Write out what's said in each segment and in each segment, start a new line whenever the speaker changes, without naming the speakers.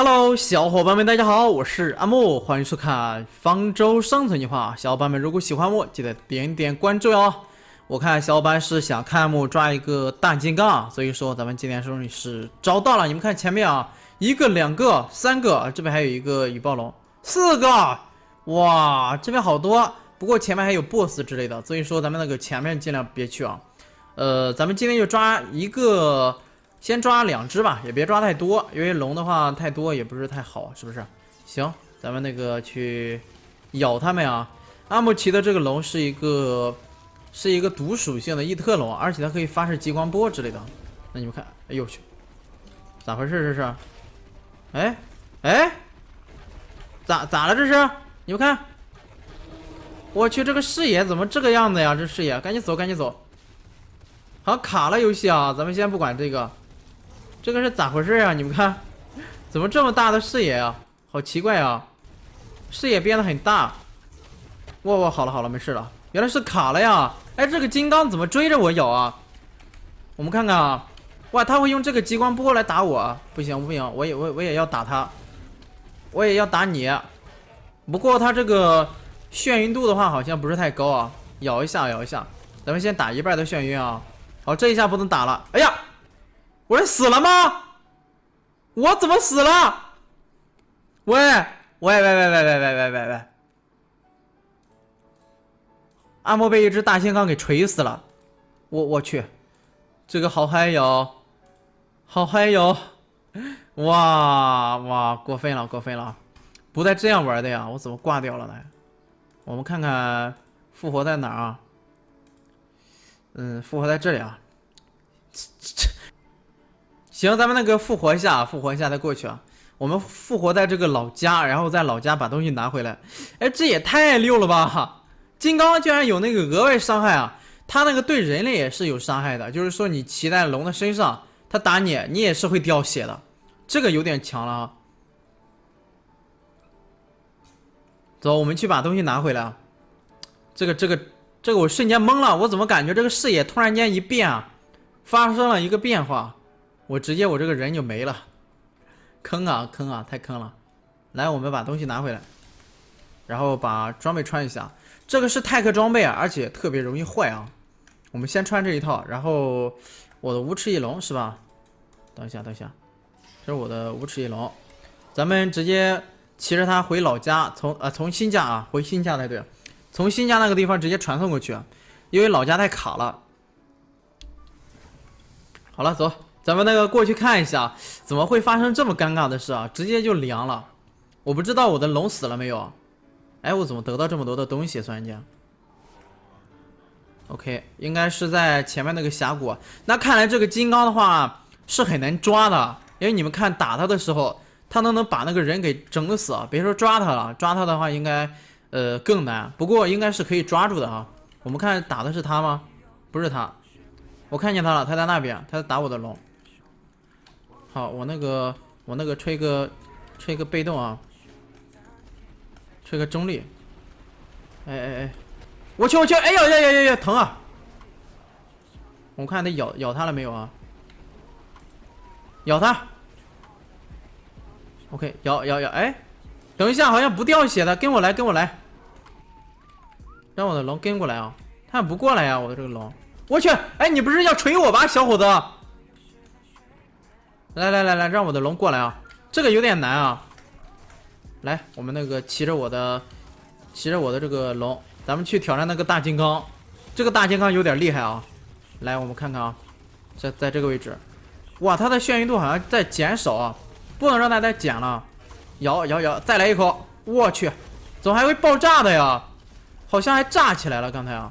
Hello，小伙伴们，大家好，我是阿木，欢迎收看方舟生存计划。小伙伴们，如果喜欢我，记得点点关注哟。我看小伙伴是想看阿木抓一个大金刚，所以说咱们今天终于是找到了。你们看前面啊，一个、两个、三个，这边还有一个羽暴龙，四个，哇，这边好多。不过前面还有 BOSS 之类的，所以说咱们那个前面尽量别去啊。咱们今天就抓一个。先抓2只吧，也别抓太多，因为龙的话太多也不是太好，是不是？行，咱们那个去咬它们啊。阿木奇的这个龙是一个毒属性的异特龙，而且它可以发射激光波之类的。那你们看，哎呦去，咋回事这是？哎，咋了这是？你们看，我去，这个视野怎么这个样子呀？这视野，赶紧走，赶紧走。好像卡了游戏啊，咱们先不管这个。这个是咋回事啊？你们看，怎么这么大的视野啊？好奇怪啊！视野变得很大。哇，好了，没事了。原来是卡了呀！哎，这个金刚怎么追着我咬啊？我们看看啊！哇，他会用这个激光波来打我！不行，我也要打他，我也要打你。不过他这个眩晕度的话好像不是太高啊。咬一下，咱们先打一半的眩晕啊。好，这一下不能打了。哎呀！我是死了吗？我怎么死了？喂！阿莫被一只大金刚给锤死了。我去，这个好嗨哟，好嗨哟！哇，过分了，不带这样玩的呀！我怎么挂掉了呢？我们看看复活在哪儿啊？复活在这里啊。行，咱们那个复活一下再过去啊。我们复活在这个老家，然后在老家把东西拿回来。哎，这也太溜了吧！金刚居然有那个额外伤害啊！它那个对人类也是有伤害的，就是说你骑在龙的身上，它打你，你也是会掉血的。这个有点强了啊。走，我们去把东西拿回来啊。这个我瞬间懵了，我怎么感觉这个视野突然间一变啊，发生了一个变化。我这个人就没了，坑啊，太坑了！来，我们把东西拿回来，然后把装备穿一下。这个是泰克装备啊，而且特别容易坏啊。我们先穿这一套，然后我的无齿翼龙是吧？等一下，这是我的无齿翼龙。咱们直接骑着它回老家，从新家啊回新家才对，从新家那个地方直接传送过去，因为老家太卡了。好了，走。咱们那个过去看一下，怎么会发生这么尴尬的事啊？直接就凉了，我不知道我的龙死了没有。哎，我怎么得到这么多的东西？突然间 ，OK， 应该是在前面那个峡谷。那看来这个金刚的话是很难抓的，因为你们看打他的时候，他能把那个人给整死啊！别说抓他了，抓他的话应该更难。不过应该是可以抓住的啊。我们看打的是他吗？不是他，我看见他了，他在那边，他在打我的龙。好，我那个吹个被动啊，吹个中立。哎，我去，哎呀，疼啊！我看他咬他了没有啊？咬他。OK， 咬，哎，等一下，好像不掉血的，跟我来，让我的龙跟过来啊！他不过来呀，我的这个龙，我去，哎，你不是要锤我吧，小伙子？来，让我的龙过来啊！这个有点难啊。来，我们那个骑着我的这个龙，咱们去挑战那个大金刚。这个大金刚有点厉害啊。来，我们看看啊，在这个位置，哇，它的眩晕度好像在减少啊，不能让它再减了。咬，再来一口！我去，怎么还会爆炸的呀？好像还炸起来了，刚才啊，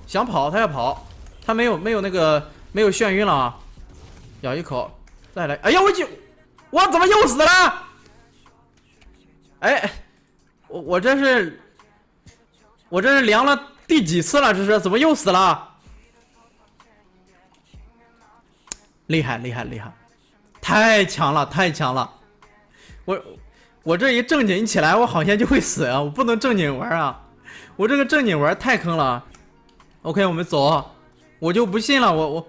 想跑，它要跑，它没有眩晕了啊。咬一口。再来！哎呀，我怎么又死了？哎，我这是凉了第几次了？这是怎么又死了？厉害！太强了！我这一正经起来，我好像就会死啊！我不能正经玩啊！我这个正经玩太坑了。OK， 我们走。我就不信了，我。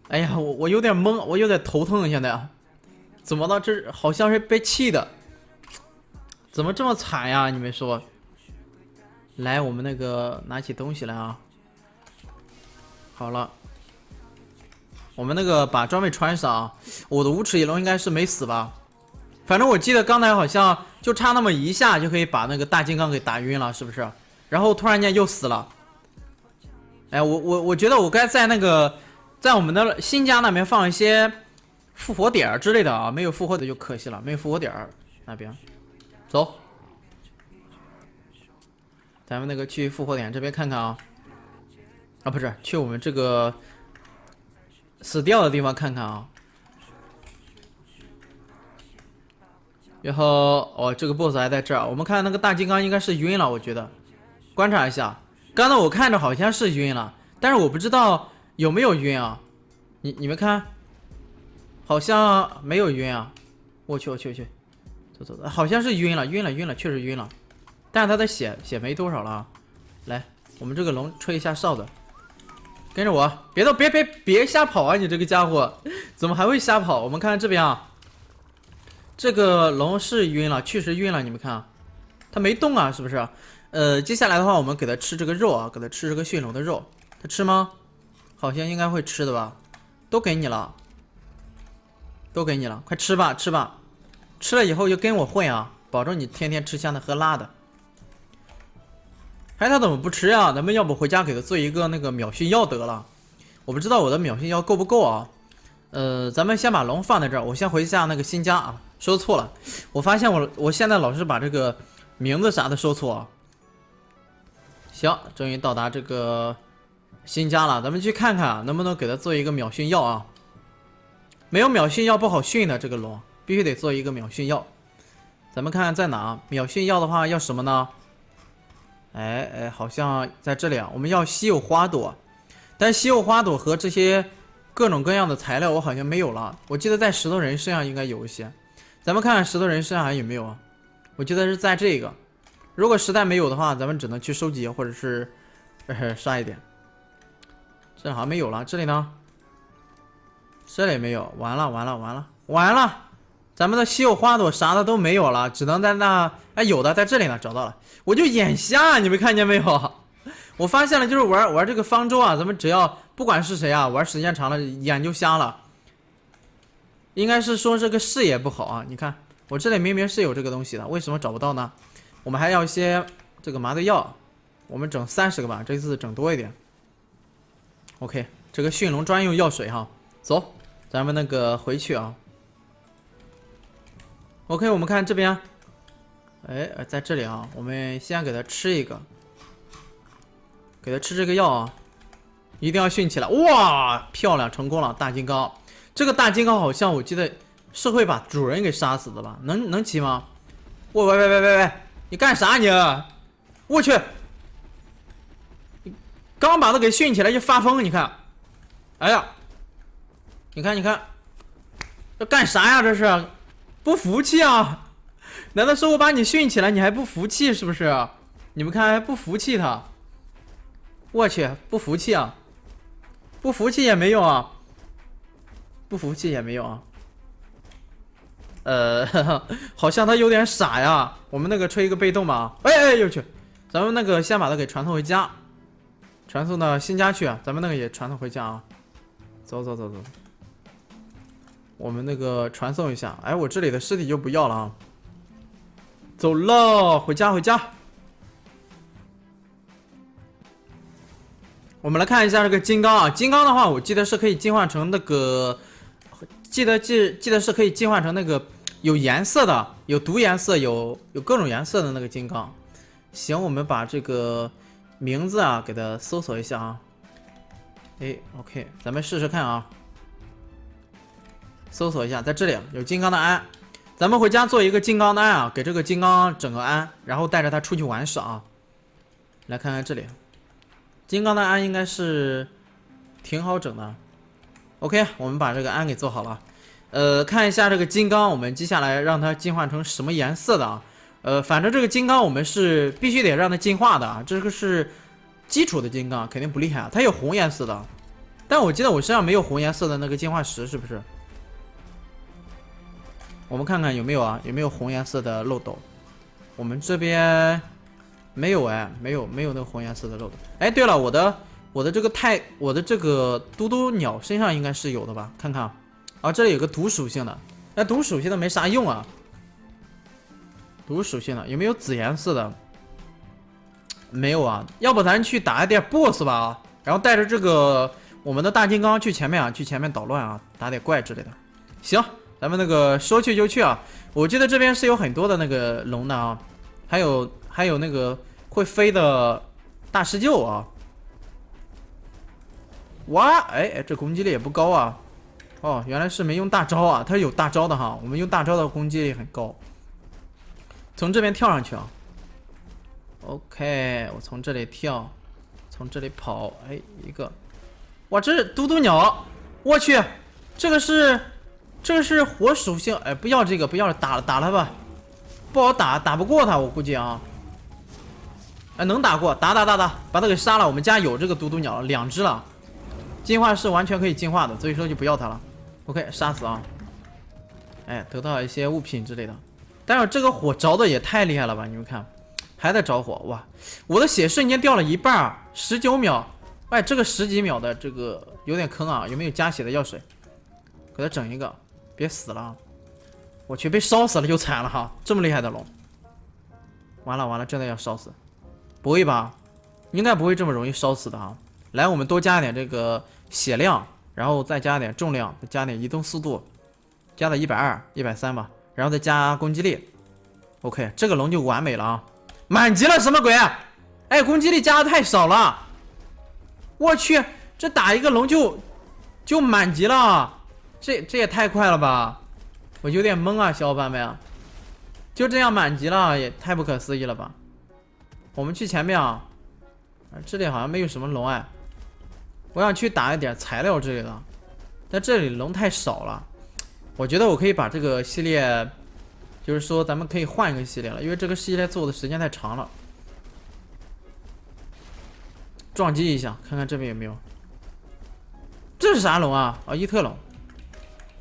哎呀，我有点懵，我有点头疼现在啊。怎么了？这好像是被气的，怎么这么惨呀？你们说？来，我们那个拿起东西来啊！好了，我们那个把装备穿上啊。我的无齿翼龙应该是没死吧？反正我记得刚才好像就差那么一下就可以把那个大金刚给打晕了，是不是？然后突然间又死了。哎，我觉得我该在那个在我们的新家那边放一些复活点之类的啊，没有复活的就可惜了，没有复活点那边。走。咱们那个去复活点这边看看啊，啊不是，去我们这个死掉的地方看看啊。然后哦，这个 boss 还在这儿，我们看那个大金刚应该是晕了，我觉得，观察一下，刚才我看着好像是晕了，但是我不知道有没有晕啊。你们看，好像没有晕啊。我去，走，好像是晕了，确实晕了。但是他的血没多少了啊！来，我们这个龙吹一下哨子，跟着我，别瞎跑啊！你这个家伙怎么还会瞎跑？我们看这边啊，这个龙是晕了，确实晕了。你们看啊，它没动啊，是不是？接下来的话，我们给它吃这个肉啊，给它吃这个驯龙的肉，它吃吗？好像应该会吃的吧？都给你了，快吃吧，吃了以后就跟我混啊，保证你天天吃香的喝辣的。哎，他怎么不吃呀？咱们要不回家给他做一个那个秒训药得了？我不知道我的秒训药够不够啊？咱们先把龙放在这儿，我先回一下那个新家啊。说错了，我发现我现在老是把这个名字啥的说错啊。行，终于到达这个新家了，咱们去看看能不能给他做一个秒训药啊。没有秒训药不好训的，这个龙必须得做一个秒训药。咱们看看在哪？秒训药的话要什么呢？哎，好像在这里啊。我们要稀有花朵，但稀有花朵和这些各种各样的材料我好像没有了。我记得在石头人身上应该有一些，咱们看看石头人身上还有没有啊？我记得是在这个。如果实在没有的话，咱们只能去收集或者是刷一点。这好像没有了，这里呢？这里没有，完了！咱们的稀有花朵啥的都没有了，只能在那。哎，有的在这里呢，找到了。我就眼瞎，你们看见没有？我发现了，就是玩这个方舟啊，咱们只要不管是谁啊，玩时间长了眼就瞎了。应该是说这个视野不好啊。你看我这里明明是有这个东西的，为什么找不到呢？我们还要一些这个麻醉药，我们整30个吧，这次整多一点。OK， 这个驯龙专用药水哈，走，咱们那个回去啊。OK， 我们看这边。哎，在这里啊，我们先给它吃一个，给它吃这个药啊，一定要训起来。哇，漂亮，成功了，大金刚。这个大金刚好像我记得是会把主人给杀死的吧？能骑吗？喂，你干啥你？我去，你刚把它给训起来就发疯，你看，哎呀，你看，这干啥呀？这是不服气啊？难道说我把你训起来，你还不服气是不是？你们看还不服气他？我去，不服气啊！不服气也没有啊！好像他有点傻呀。我们那个吹一个被动吧。哎，又去，咱们那个先把他给传送回家，传送到新家去啊。咱们那个也传送回家啊。走，我们那个传送一下。哎，我这里的尸体就不要了啊。走了，回家。我们来看一下这个金刚啊，金刚的话，我记得是可以进化成那个，记得是可以进化成那个有颜色的，有毒颜色，有各种颜色的那个金刚。行，我们把这个名字啊给它搜索一下啊。哎 ，OK， 咱们试试看啊。搜索一下，在这里有金刚的鞍。咱们回家做一个金刚的鞍啊，给这个金刚整个鞍，然后带着它出去玩耍啊。来看看这里，金刚的鞍应该是挺好整的。OK， 我们把这个鞍给做好了。看一下这个金刚，我们接下来让它进化成什么颜色的啊？反正这个金刚我们是必须得让它进化的啊，这个是基础的金刚，肯定不厉害啊。它有红颜色的，但我记得我身上没有红颜色的那个进化石，是不是？我们看看有没有啊？有没有红颜色的漏斗？我们这边没有哎，没有那个红颜色的漏斗。哎，对了，我的这个嘟嘟鸟身上应该是有的吧？看看啊，这里有个毒属性的，那毒属性的没啥用啊。毒属性的有没有紫颜色的？没有啊，要不咱去打一点 BOSS 吧啊，然后带着这个我们的大金刚去前面啊，去前面捣乱啊，打点怪之类的。行，咱们那个说去就去啊。我记得这边是有很多的那个龙的啊，还有那个会飞的大狮鹫啊。哇，哎，这攻击力也不高啊。哦，原来是没用大招啊，它是有大招的哈。我们用大招的攻击力很高。从这边跳上去啊。OK， 我从这里跳，从这里跑，哎，一个，哇，这是嘟嘟鸟，我去，这个是火属性，哎，不要这个，不要打它吧，不好打，打不过它，我估计啊，哎，能打过，打，把它给杀了。我们家有这个嘟嘟鸟2只了，进化是完全可以进化的，所以说就不要它了。OK， 杀死啊，哎，得到一些物品之类的，但是这个火着的也太厉害了吧，你们看。还在着火哇！我的血瞬间掉了一半，19秒。哎，这个10几秒的这个有点坑啊！有没有加血的药水？给他整一个，别死了！我去，被烧死了就惨了哈！这么厉害的龙，完了，真的要烧死！不会吧？应该不会这么容易烧死的哈！来，我们多加点这个血量，然后再加点重量，再加点移动速度，加到120、130吧，然后再加攻击力。OK， 这个龙就完美了啊！满级了什么鬼？哎，攻击力加的太少了！我去，这打一个龙就满级了，这也太快了吧！我有点懵啊，小伙伴们，就这样满级了，也太不可思议了吧！我们去前面啊，这里好像没有什么龙哎，我想去打一点材料之类的，但这里龙太少了，我觉得我可以把这个系列。就是说，咱们可以换一个系列了，因为这个系列做的时间太长了。撞击一下，看看这边有没有。这是啥龙啊？啊，伊特龙。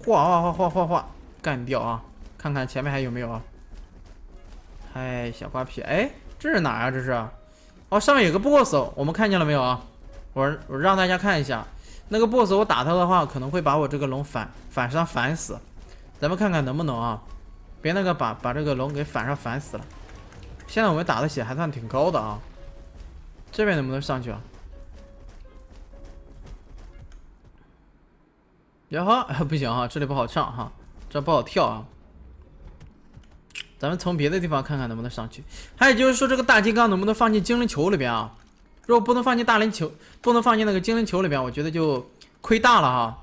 哗，干掉啊！看看前面还有没有啊？嗨，小瓜皮，哎，这是哪啊？这是？哦，上面有个 BOSS， 我们看见了没有啊？我让大家看一下，那个 BOSS 我打他的话，可能会把我这个龙反伤反死。咱们看看能不能啊？别那个把这个龙给反死了。现在我们打的血还算挺高的啊，这边能不能上去啊？呀哈，不行哈，这里不好上哈，这不好跳啊。咱们从别的地方看看能不能上去。还有就是说，这个大金刚能不能放进精灵球里边啊？如果不能放进不能放进那个精灵球里边，我觉得就亏大了哈。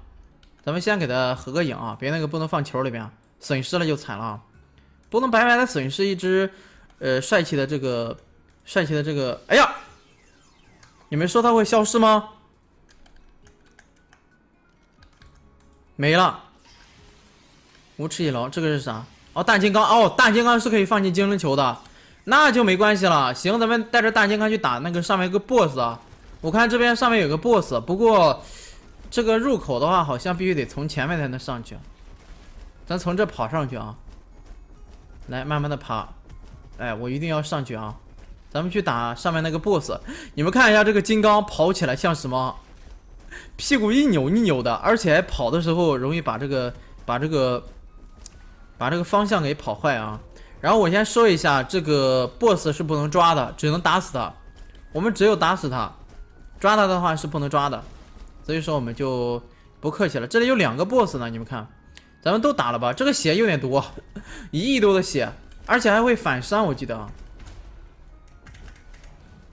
咱们先给它合个影啊，别那个不能放球里边，损失了就惨了啊。不能白白的损失一只，帅气的这个，哎呀，你们说它会消失吗？没了，无齿翼龙，这个是啥？哦，大金刚，哦，大金刚是可以放进精灵球的，那就没关系了。行，咱们带着大金刚去打那个上面一个 BOSS 啊。我看这边上面有个 BOSS， 不过这个入口的话，好像必须得从前面才能上去。咱从这跑上去啊。来，慢慢的爬，哎，我一定要上去啊！咱们去打上面那个 BOSS， 你们看一下这个金刚跑起来像什么？屁股一扭一扭的，而且跑的时候容易把这个方向给跑坏啊！然后我先说一下，这个 BOSS 是不能抓的，只能打死他。我们只有打死他，抓他的话是不能抓的，所以说我们就不客气了。这里有2个 BOSS 呢，你们看。咱们都打了吧，这个血有点多，1亿多的血，而且还会反伤，我记得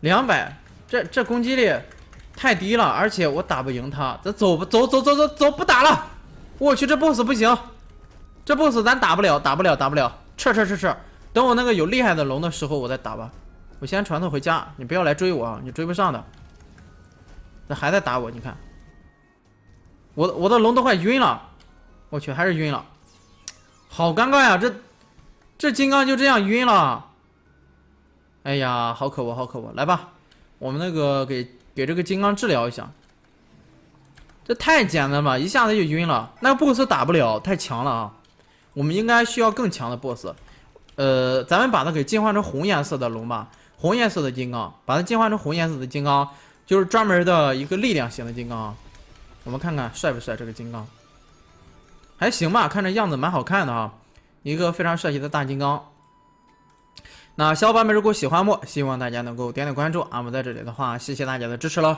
200，这攻击力太低了，而且我打不赢他，咱走，不打了。我去，这 BOSS 不行，这 BOSS 咱打不了，撤，等我那个有厉害的龙的时候我再打吧。我先传送回家，你不要来追我啊，你追不上的。这还在打我，你看，我的龙都快晕了。我去，还是晕了，好尴尬呀！这金刚就这样晕了，哎呀，好可恶！来吧，我们那个给这个金刚治疗一下。这太简单了，一下子就晕了。那个 BOSS 打不了，太强了啊！我们应该需要更强的 BOSS。咱们把它给进化成红颜色的龙吧，红颜色的金刚，把它进化成红颜色的金刚，就是专门的一个力量型的金刚啊。我们看看帅不帅这个金刚，还行吧，看着样子蛮好看的啊，一个非常帅气的大金刚。那小伙伴们如果喜欢我，希望大家能够点点关注啊。我们在这里的话，谢谢大家的支持了。